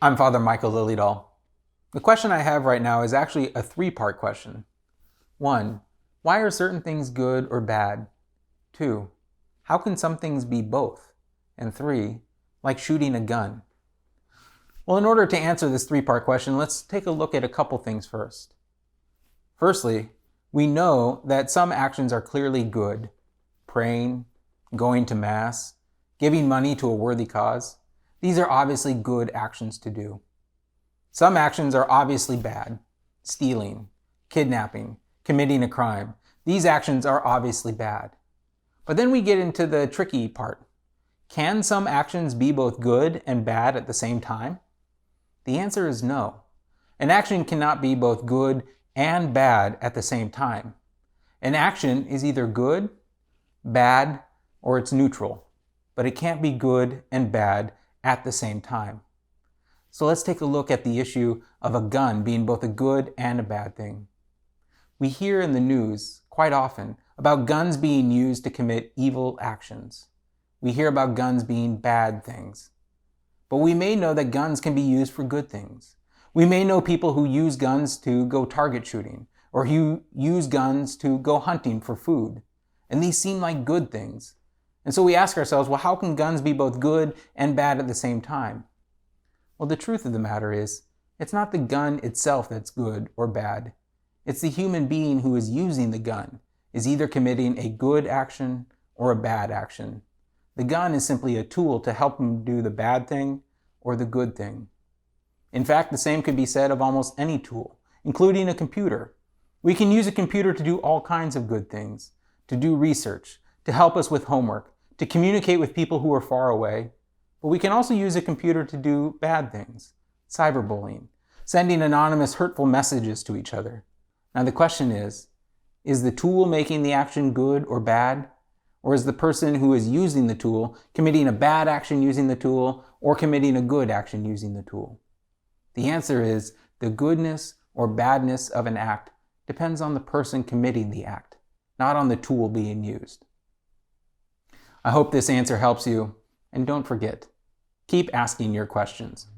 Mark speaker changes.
Speaker 1: I'm Father Michael Lillydahl. The question I have right now is actually a three-part question. 1. Why are certain things good or bad? 2. How can some things be both? And 3. Like shooting a gun. Well, in order to answer this three-part question, let's take a look at a couple things first. Firstly, we know that some actions are clearly good. Praying, going to Mass, giving money to a worthy cause. These are obviously good actions to do. Some actions are obviously bad. Stealing, kidnapping, committing a crime. These actions are obviously bad. But then we get into the tricky part. Can some actions be both good and bad at the same time? The answer is no. An action cannot be both good and bad at the same time. An action is either good, bad, or it's neutral, but it can't be good and bad at the same time. So let's take a look at the issue of a gun being both a good and a bad thing. We hear in the news quite often about guns being used to commit evil actions. We hear about guns being bad things. But we may know that guns can be used for good things. We may know people who use guns to go target shooting, or who use guns to go hunting for food. And these seem like good things. And so we ask ourselves, well, how can guns be both good and bad at the same time? Well, the truth of the matter is, it's not the gun itself that's good or bad. It's the human being who is using the gun, is either committing a good action or a bad action. The gun is simply a tool to help him do the bad thing or the good thing. In fact, the same could be said of almost any tool, including a computer. We can use a computer to do all kinds of good things, to do research, to help us with homework, to communicate with people who are far away. But we can also use a computer to do bad things, cyberbullying, sending anonymous hurtful messages to each other. Now the question is the tool making the action good or bad? Or is the person who is using the tool committing a bad action using the tool or committing a good action using the tool? The answer is the goodness or badness of an act depends on the person committing the act, not on the tool being used. I hope this answer helps you, and don't forget, keep asking your questions.